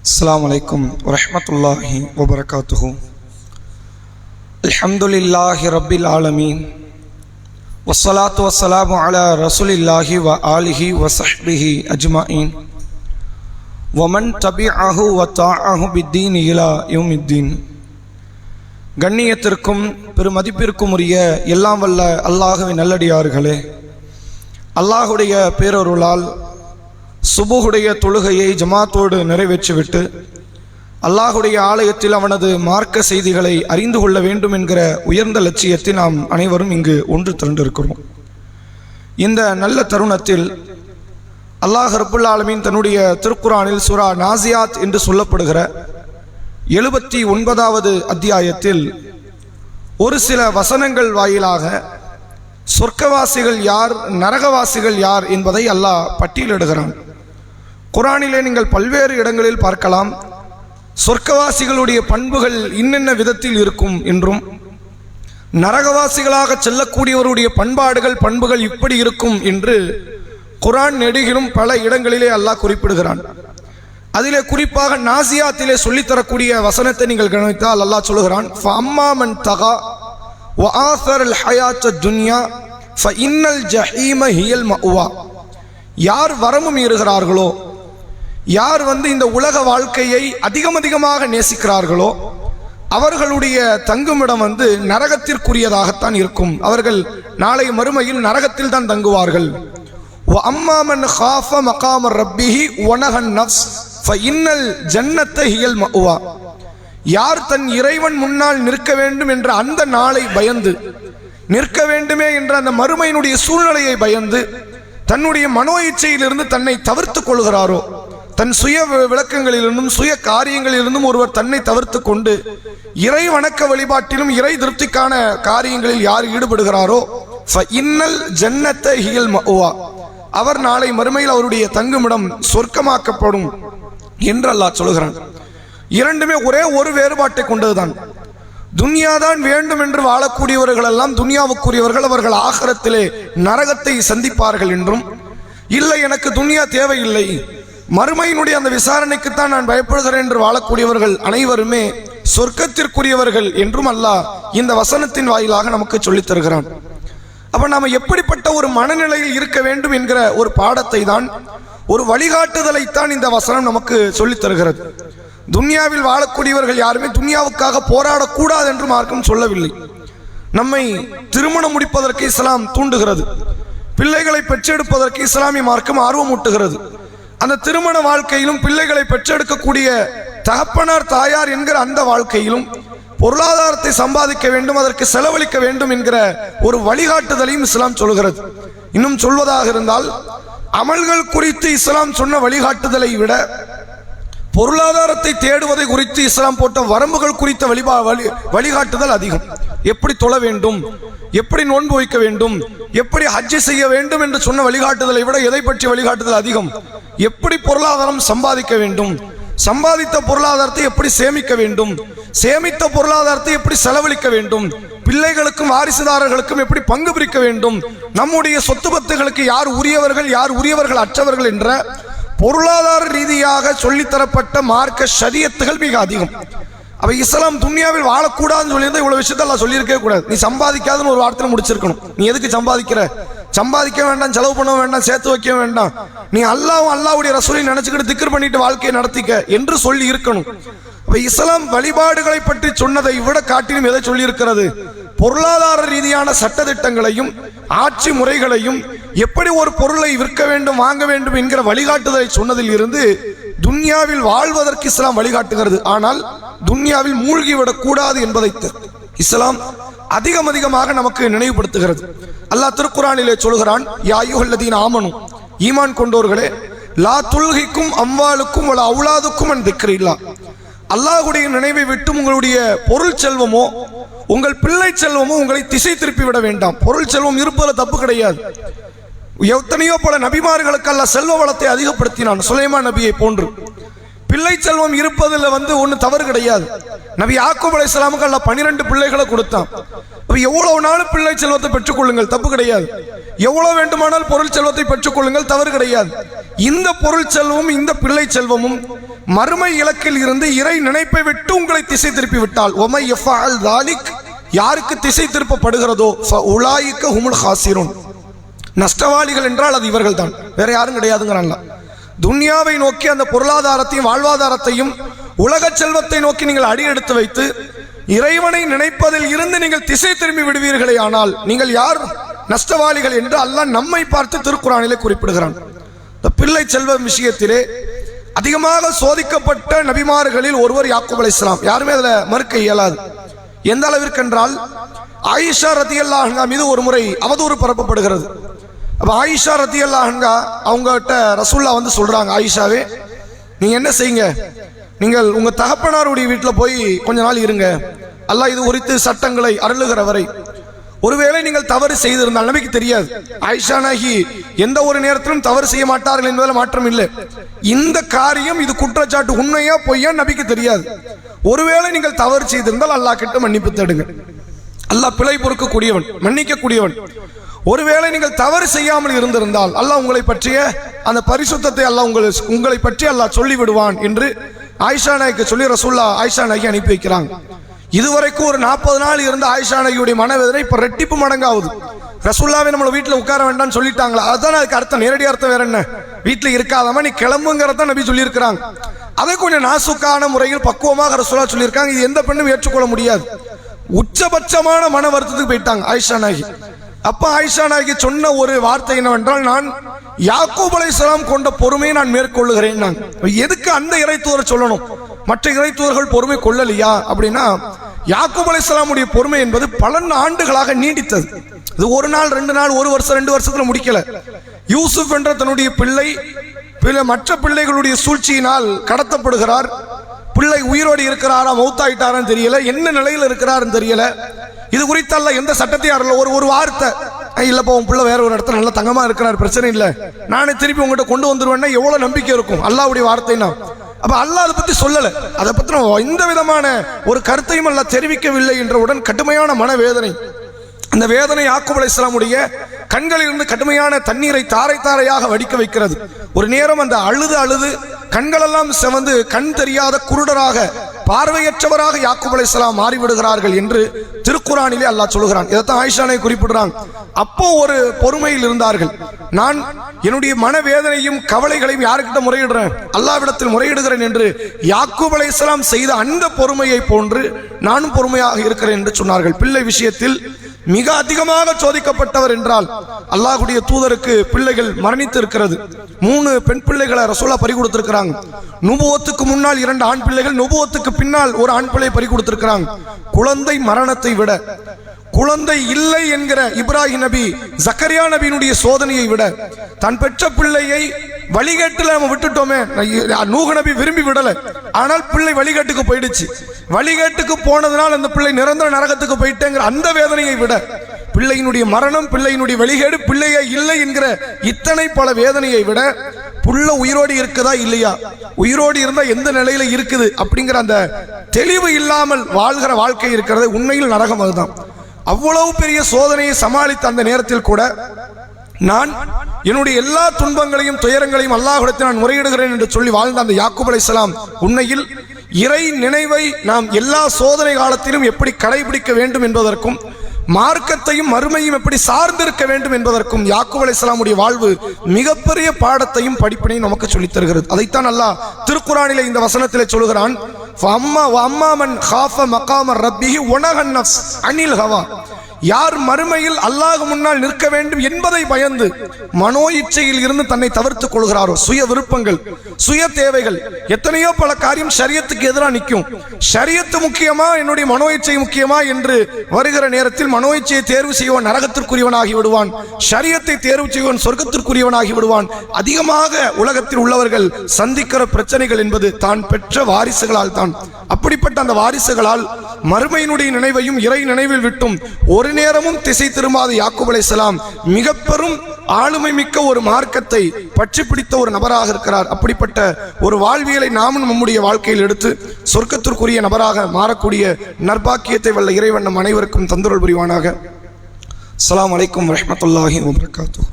அஸ்ஸலாமு அலைக்கும் வரஹ்மத்துல்லாஹி வபரகாத்துஹு. அல்ஹம்துலில்லாஹி ரப்பில் ஆலமீன் வஸ்ஸலாத்து வஸ்ஸலாமு அலா ரசூலில்லாஹி வ ஆலிஹி வ ஸஹ்பிஹி அஜ்மஈன் வமன் தபிஅஹு வ தஆஹு பித்தீன் இலா யௌமித்தீன். கண்ணியத்திற்கும் பெருமதிப்பிற்கும் உரிய எல்லாம் வல்ல அல்லாஹ்வின் நல்லடியார்களே, அல்லாஹுடைய பேரருளால் சுபுஹுடைய தொழுகையை ஜமாத்தோடு நிறைவேற்றிவிட்டு அல்லாஹுடைய ஆலயத்தில் அவனது மார்க்க செய்திகளை அறிந்து கொள்ள வேண்டும் என்கிற உயர்ந்த லட்சியத்தை நாம் அனைவரும் இங்கு ஒன்று திரண்டிருக்கிறோம். இந்த நல்ல தருணத்தில் அல்லாஹ் ரப்புல் ஆலமீன் தன்னுடைய திருக்குரானில் சூரா நாசியாத் என்று சொல்லப்படுகிற 79வது அத்தியாயத்தில் ஒரு சில வசனங்கள் வாயிலாக சொர்க்கவாசிகள் யார், நரகவாசிகள் யார் என்பதை அல்லாஹ் பட்டியலிடுகிறான். குரானிலே நீங்கள் பல்வேறு இடங்களில் பார்க்கலாம், சொர்க்கவாசிகளுடைய பண்புகள் இன்னென்ன விதத்தில் இருக்கும் என்றும், நரகவாசிகளாக செல்லக்கூடியவருடைய பண்புகள் இப்படி இருக்கும் என்று குரான் நெடுகிலும் பல இடங்களிலே அல்லாஹ் குறிப்பிடுகிறான். அதிலே குறிப்பாக நாசியாத்திலே சொல்லித்தரக்கூடிய வசனத்தை நீங்கள் கவனித்தால் அல்லாஹ் சொல்லுகிறான், ஃபஅம்மா மன் தகா வஆஸரல் ஹயாத்தத் துன்யா ஃபஇன்னல் ஜஹீம ஹியல் மஅவா. யார் வரம்பு மீறுகிறார்களோ, யார் இந்த உலக வாழ்க்கையை அதிகமாக நேசிக்கிறார்களோ அவர்களுடைய தங்குமிடம் நரகத்திற்குரியதாகத்தான் இருக்கும். அவர்கள் நாளை மறுமையில் நரகத்தில் தான் தங்குவார்கள். வஅம்மா மன் காஃப மகாம ரப்பிஹி வனஹன் நஃப்ஸ் ஃபஇன்னல் ஜன்னத ஹியல் மஅவா. யார் தன் இறைவன் முன்னால் நிற்க வேண்டும் என்ற அந்த நாளை பயந்து, நிற்க வேண்டுமே என்ற அந்த மறுமையினுடைய சூழ்நிலையை பயந்து தன்னுடைய மனோ இச்சையிலிருந்து தன்னை தவிர்த்து கொள்கிறாரோ, தன் சுய விளக்கங்களிலிருந்தும் சுய காரியங்களிலிருந்தும் ஒருவர் தன்னை தவிர்த்து கொண்டு இறை வணக்க வழிபாட்டிலும் இறை திருப்திக்கான காரியங்களில் யார் ஈடுபடுகிறாரோ ஃபஇன்னல் ஜன்னத ஹியல் மஅவா, அவர் நாளை மறுமையில் அவருடைய தங்குமிடம் சொர்க்கமாக்கப்படும் என்று அல்லாஹ் சொல்கிறான். இரண்டுமே ஒரே ஒரு வேறுபாட்டை கொண்டதுதான். துன்யாதான் வேண்டும் என்று வாழக்கூடியவர்கள் எல்லாம் துன்யாவுக்குரியவர்கள், அவர்கள் ஆகிரத்திலே நரகத்தை சந்திப்பார்கள் என்றும், இல்லை எனக்கு துன்யா தேவையில்லை, மறுமையினுடைய அந்த விசாரணைக்குத்தான் நான் பயப்படுகிறேன் என்று வாழக்கூடியவர்கள் அனைவருமே சொர்க்கத்திற்குரியவர்கள் என்றும் அல்லாஹ் இந்த வசனத்தின் வாயிலாக நமக்கு சொல்லித் தருகிறான். அப்ப நாம எப்படிப்பட்ட ஒரு மனநிலையில் இருக்க வேண்டும் என்கிற ஒரு பாடத்தை தான், ஒரு வழிகாட்டுதலைத்தான் இந்த வசனம் நமக்கு சொல்லித் தருகிறது. துன்யாவில் வாழக்கூடியவர்கள் யாருமே துன்யாவுக்காக போராடக்கூடாது என்று மார்க்கம் சொல்லவில்லை. நம்மை திருமணம் முடிப்பதற்கு இஸ்லாம் தூண்டுகிறது, பிள்ளைகளை பெற்றெடுப்பதற்கு இஸ்லாமிய மார்க்கம் ஆர்வமூட்டுகிறது. அந்த திருமண வாழ்க்கையிலும் பிள்ளைகளை பெற்றெடுக்கக்கூடிய தகப்பனார் தாயார் என்கிற அந்த வாழ்க்கையிலும் பொருளாதாரத்தை சம்பாதிக்க வேண்டும், அதற்கு செலவழிக்க வேண்டும் என்கிற ஒரு வழிகாட்டுதலையும் இஸ்லாம் சொல்கிறது. இன்னும் சொல்வதாக இருந்தால், அமல்கள் குறித்து இஸ்லாம் சொன்ன வழிகாட்டுதலை விட பொருளாதாரத்தை தேடுவதை குறித்து இஸ்லாம் போட்ட வரம்புகள் குறித்த வழிகாட்டுதல் அதிகம். எப்படி தொழ வேண்டும், எப்படி நோன்பு வைக்க வேண்டும், எப்படி ஹஜ் செய்ய வேண்டும் என்று சொன்ன வழிகாட்டுதலை விட எதை பற்றி வழிகாட்டுதல் அதிகம்? எப்படி பொருளாதாரம் சம்பாதிக்க வேண்டும், சம்பாதித்த பொருளாதாரத்தை எப்படி சேமிக்க வேண்டும், சேமித்த பொருளாதாரத்தை எப்படி செலவழிக்க வேண்டும், பிள்ளைகளுக்கும் வாரிசுதாரர்களுக்கும் எப்படி பங்கு பிரிக்க வேண்டும், நம்முடைய சொத்து பத்துகளுக்கு யார் உரியவர்கள் யார் உரியவர்கள் அற்றவர்கள் என்ற பொருளாதார ரீதியாக சொல்லித்தரப்பட்ட மார்க்க ஷரியத்துகள் மிக அதிகம். அப்ப இஸ்லாம் துன்யாவில் வாழக்கூடாதுன்னு சொல்லியிருந்தா இவ்வளவு விஷயத்த எல்லாம் சொல்லியிருக்கவே கூடாது. நீ சம்பாதிக்காதுன்னு ஒரு வார்த்தையில முடிச்சிருக்கணும். நீ எதுக்கு சம்பாதிக்கிற, சம்பாதிக்க வேண்டாம், செலவு பண்ண வேண்டாம், சேர்த்து வைக்க வேண்டாம், நீ அல்லாஹ்வுடைய ரசூலை நினைச்சுக்கிட்டு திக்ர் பண்ணிட்டு வாழ்க்கையை நடத்திக்க என்று சொல்லி இருக்கணும். அப்ப இஸ்லாம் வழிபாடுகளை பற்றி சொன்னதை விட காட்டிலும் எதை சொல்லி இருக்கிறது? பொருளாதார ரீதியான சட்டதிட்டங்களையும் ஆட்சி முறைகளையும், எப்படி ஒரு பொருளை விற்க வேண்டும் வாங்க வேண்டும் என்கிற வழிகாட்டுதலை சொன்னதில் இருந்து துன்யாவில் வாழ்வதற்கு இஸ்லாம் வழிகாட்டுகிறது. ஆனால் துன்யாவில் மூழ்கிவிடக் கூடாது என்பதை இஸ்லாம் அதிகமாக நமக்கு நினைவுபடுத்துகிறது. அல்லாஹ் திருக்குரானிலே சொல்கிறான், யா அய்யுஹல்லதீன ஆமனு, ஈமான் கொண்டோர்களே, லா துல்ஹிக்கும் அம்வாலுக்கும் வலா அவுலாதுக்கும் அன் திக்ரில்லாஹ். அல்லாஹ்வுடைய நினைவை விட்டு உங்களுடைய பொருள் செல்வமோ உங்கள் பிள்ளை செல்வமோ உங்களை திசை திருப்பி விட வேண்டாம். பொருள் செல்வம் இருப்பதில் தப்பு கிடையாது. எத்தனையோ பல நபிமார்களுக்கு அல்லாஹ் செல்வ வளத்தை அதிகப்படுத்தினான், சுலைமான் நபியை போன்று. பிள்ளை செல்வம் இருப்பதில் ஒன்று தவறு கிடையாது. நபி யாக்கூப் அலைஹிஸ்ஸலாமுக்கு அல்லாஹ் 12 பிள்ளைகளை கொடுத்தான். எவ்வளவு நாள் பிள்ளை செல்வத்தை பெற்றுக்கொள்ளுங்கள், தப்பு கிடையாது. எவ்வளவு வேண்டுமானால் பொருள் செல்வத்தை பெற்றுக்கொள்ளுங்கள், தவறு கிடையாது. இந்த பொருள் செல்வமும் இந்த பிள்ளை செல்வமும் மறுமை இலக்கில் இருந்து இறை நினைப்பை விட்டு உங்களை திசை திருப்பி விட்டால் ஒமை யஃபஅல் தாலிக், யாருக்கு திசை திருப்பப்படுகிறதோ ஃபஉலாயிக ஹுமுல் ஹாசிரூன், நஷ்டவாளிகள் என்றால் அது இவர்கள் தான், வேற யாரும் கிடையாதுங்கிறான்ல. துன்யாவை நோக்கி அந்த பொருளாதாரத்தையும் வாழ்வாதாரத்தையும் உலக செல்வத்தை நோக்கி நீங்கள் அடி எடுத்து வைத்து இறைவனை நினைப்பதில் இருந்து நீங்கள் திசை திரும்பி விடுவீர்களே, ஆனால் நீங்கள் யார் நஷ்டவாளிகள் என்று அல்லாஹ் நம்மை பார்த்து திருக்குர்ஆனிலே குறிப்பிடுகிறான். இந்த பிள்ளை செல்வம் விஷயத்திலே அதிகமாக சோதிக்கப்பட்ட நபிமார்களில் ஒருவர் யாக்கூப் அலைஹிஸ்ஸலாம். யாருமே அதுல மறுக்க இயலாது. எந்த அளவிற்கு என்றால் ஆயிஷா ரதியல்லாஹு அன்ஹா மீது ஒரு முறை அவதூறு பரப்பப்படுகிறது. அப்ப ஆயிஷா ரதியல்லாஹு அன்ஹா அவங்ககிட்ட ரசூலுல்லாஹ் வந்து சொல்றாங்க, ஆயிஷாவே நீங்க என்ன செய்யுங்க, நீங்கள் உங்க தகப்பனாருடைய வீட்டில் போய் கொஞ்ச நாள் இருங்க, அல்லாஹ் இது குறித்து சட்டங்களை அருளுகிற வரை. ஒருவேளை நீங்கள் தவறு செய்திருந்தால், நபிக்கு தெரியாது, ஆயிஷா நாயகி எந்த ஒரு நேரத்திலும் தவறு செய்ய மாட்டார்கள் என்பதில் மாற்றம் இல்லை. இந்த காரியம் இது குற்றச்சாட்டு உண்மையா பொய்யா நபிக்கு தெரியாது. ஒருவேளை நீங்கள் தவறு செய்திருந்தால் அல்லாஹ் கிட்ட மன்னிப்பு தேடுங்க. அல்லாஹ் பிழை பொறுக்கக்கூடியவன், மன்னிக்கக்கூடியவன். ஒருவேளை நீங்கள் தவறு செய்யாமல் இருந்திருந்தால் அல்லாஹ் உங்களை பற்றிய அந்த பரிசுத்தத்தை அல்லாஹ் உங்களை பற்றி அல்லாஹ் சொல்லி விடுவான் என்று ஆயிஷா நாய்க்கு சொல்லி ரசூலுல்லாஹ் ஆயிஷா நாய்க்கு அனுப்பி வைக்கிறாங்க. இதுவரைக்கும் ஒரு 40 நாள் இருந்த ஆயிஷா நாய்க்குடைய மனவேதனை இப்ப ரெட்டிப்பு மடங்காகுது. ரசூலுல்லாஹ்வே நம்மள வீட்டில் உட்கார வேண்டாம்னு சொல்லிட்டாங்களா, அதுதான் அதுக்கு அர்த்தம். நேரடி அர்த்தம் வேற என்ன, வீட்டில் இருக்காதமா நீ கிளம்புங்கிறத நபி சொல்லியிருக்கிறாங்க. அதை கொஞ்சம் நாசுக்கான முறையில் பக்குவமாக ரசூலுல்லாஹ் சொல்லியிருக்காங்க. இது எந்த பெண்ணும் ஏற்றுக்கொள்ள முடியாது. உச்சபட்சமான மன வருத்தத்துக்கு போயிட்டாங்க ஆயிஷா நாயகி. அப்ப ஆயிஷா நாயகி சொன்ன ஒரு வார்த்தை என்னவென்றால், நான் யாக்கூப் அலைஹிஸ்ஸலாம் கொண்ட பொறுமையை நான் மேற்கொள்ளுகிறேன். எதுக்கு அந்த இறைத்தூதர் சொல்லணும், மற்ற இறைத்தூதர்கள் பொறுமை கொள்ளலையா அப்படின்னா, யாக்கூப் அலைஹிஸ்ஸலாமுடைய பொறுமை என்பது பல ஆண்டுகளாக நீடித்தது. இது ஒரு நாள் 2 நாள் 1 வருஷம் 2 வருஷத்துல முடிக்கல. யூசுப் என்ற தன்னுடைய பிள்ளை மற்ற பிள்ளைகளுடைய சூழ்ச்சியினால் கடத்தப்படுகிறார். பிள்ளை உயிரோடு இருக்கிறாரா மௌத்தாயிட்டாரான்னு தெரியல, என்ன நிலையில் இருக்கிறாருன்னு தெரியல. இது குறித்து அல்லாஹ் எந்த சட்டத்தையும் அருள. ஒரு வார்த்தை, இல்லப்பா உன் பிள்ளை வேற ஒரு இடத்துல நல்ல தங்கமா இருக்கிறார், பிரச்சனை இல்லை, நானே திருப்பி உங்ககிட்ட கொண்டு வந்துருவேன்னா எவ்வளவு நம்பிக்கை இருக்கும் அல்லாஹ்வுடைய வார்த்தைனா. அப்ப அல்லாஹ் அதை பத்தி சொல்லல, அதை பத்தி எந்த விதமான ஒரு கருத்தையும் அல்லாஹ் தெரிவிக்கவில்லை என்றவுடன் கடுமையான மனவேதனை. அந்த வேதனை யாக்கூப் அலைஹிஸ்ஸலாமுடைய கண்களில் இருந்து கடுமையான தண்ணீரை தாரை தாரையாக வடிக்க வைக்கிறது. ஒரு நேரம் அந்த அழுது கண்களெல்லாம் செவந்து கண் தெரியாத குருடராக பார்வையற்றவராக யாக்கூப் அலைஹிஸ்ஸலாம் மாறிவிடுகிறார்கள் என்று திருக்குர்ஆனிலே அல்லாஹ் சொல்கிறான். இதைத்தான் ஆயிஷானை குறிப்பிடுறான். அப்போ ஒரு பொறுமையில் இருந்தார்கள். நான் என்னுடைய மனவேதனையும் கவலைகளையும் யாருக்கிட்ட முறையிடுறேன், அல்லாஹ்விடத்தில் முறையிடுகிறேன் என்று யாக்கூப் அலைஹிஸ்ஸலாம் செய்த அந்த பொறுமையை போன்று நானும் பொறுமையாக இருக்கிறேன் என்று சொன்னார்கள். பிள்ளை விஷயத்தில் மிக அதிகமாக சோதிக்கப்பட்டவர் என்றால் அல்லாஹ்வுடைய தூதருக்கு பிள்ளைகள் மரணித்து இருக்கிறது. 3 பெண் பிள்ளைகளை ரசூலுல்லாஹ் பறி கொடுத்திருக்கிறாங்க. நுபுவத்துக்கு முன்னால் 2 ஆண் பிள்ளைகள், நுபுவத்துக்கு பின்னால் ஒரு ஆண் பிள்ளை பறி கொடுத்திருக்கிறாங்க. குழந்தை மரணத்தை விட, குழந்தை இல்லை என்கிற இப்ராஹிம் நபி ஜக்கரியா நபியினுடைய சோதனையை விட, தன் பெற்ற பிள்ளையை வழிகேட்டுல நம்ம விட்டுட்டோமே, நூஹ் நபி விரும்பி விடல, ஆனால் பிள்ளை வழிகேட்டுக்கு போயிடுச்சு. வழிகேட்டுக்கு போனதுனால் அந்த பிள்ளை நிரந்தர நரகத்துக்கு போயிட்டேங்கிற அந்த வேதனையை விட, பிள்ளையினுடைய மரணம், பிள்ளையினுடைய வழிகேடு, பிள்ளையே இல்லை என்கிற இத்தனை பல வேதனையை விட, புள்ள உயிரோடு இருக்குதா இல்லையா, உயிரோடு இருந்தா எந்த நிலையில இருக்குது அப்படிங்கிற அந்த தெளிவு இல்லாமல் வாழ்கிற வாழ்க்கை இருக்கிறது உண்மையில் நரகம். அதுதான். அவ்வளவு பெரிய சோதனையை சமாளித்த அந்த நேரத்தில் கூட நான் என்னுடைய எல்லா துன்பங்களையும் துயரங்களையும் அல்லாஹ்விடத்தில் நான் முறையிடுகிறேன் என்று சொல்லி வாழ்ந்த அந்த யாக்கூப் அலைஹிஸ்ஸலாம் உண்மையில் இறை நினைவை நாம் எல்லா சோதனை காலத்திலும் எப்படி கடைபிடிக்க வேண்டும் என்பதற்கும், மார்க்கத்தையும் மறுமையும் எப்படி சார்ந்திருக்க வேண்டும் என்பதற்கும் யாக்கூப் அலைஹிஸ்ஸலாமுடைய வாழ்வு மிகப்பெரிய பாடத்தையும் படிப்பினையும் நமக்கு சொல்லித் தருகிறது. அதைத்தான் அல்லாஹ் திருக்குர்ஆனிலே இந்த வசனத்திலே சொல்கிறான், அம்மா மன் காஃப மகாம ரப்பிஹி வனஹன் நஃப்ஸ் அனில் ஹவா. யார் மறுமையில் அல்லாஹ் முன்னால் நிற்க வேண்டும் என்பதை பயந்து மனோ இச்சையில் இருந்து தன்னை தவிர்த்துக் கொள்கிறாரோ, சுய விருப்பங்கள், சுய தேவைகள், எத்தனையோ பல காரியம் ஷரியத்துக்கு எதிராக நிற்கும். ஷரியத்து முக்கியமா என்னுடைய மனோ இச்சை முக்கியமா என்று வருகிற நேரத்தில் மனோ இச்சையை தேர்வு செய்வன் நரகத்திற்குரியவனாகி விடுவான், ஷரியத்தை தேர்வு செய்வன் சொர்க்கத்திற்குரியவனாகி விடுவான். அதிகமாக உலகத்தில் உள்ளவர்கள் சந்திக்கிற பிரச்சனைகள் என்பது தான் பெற்ற வாரிசுகளால் தான். அப்படிப்பட்ட அந்த வாரிசுகளால் மறுமையினுடைய நினைவையும் இறை நினைவில் விட்டும் ஒரு நேரமும் திசை திரும்பாத யாக்கூப் அலைஹிஸ்ஸலாம் மிக பெரும் ஆளுமை மிக்க ஒரு மார்க்கத்தை பற்றி பிடித்த ஒரு நபராக இருக்கிறார். அப்படிப்பட்ட ஒரு வாழ்வியலை நாமும் நம்முடைய வாழ்க்கையில் எடுத்து சொர்க்கத்திற்குரிய நபராக மாறக்கூடிய நற்பாக்கியத்தை வல்ல இறைவன் நம் அனைவருக்கும் தந்தருள் புரிவானாக. அஸ்ஸலாமு அலைக்கும் வரஹ்மத்துல்லாஹி வபரகாத்துஹு.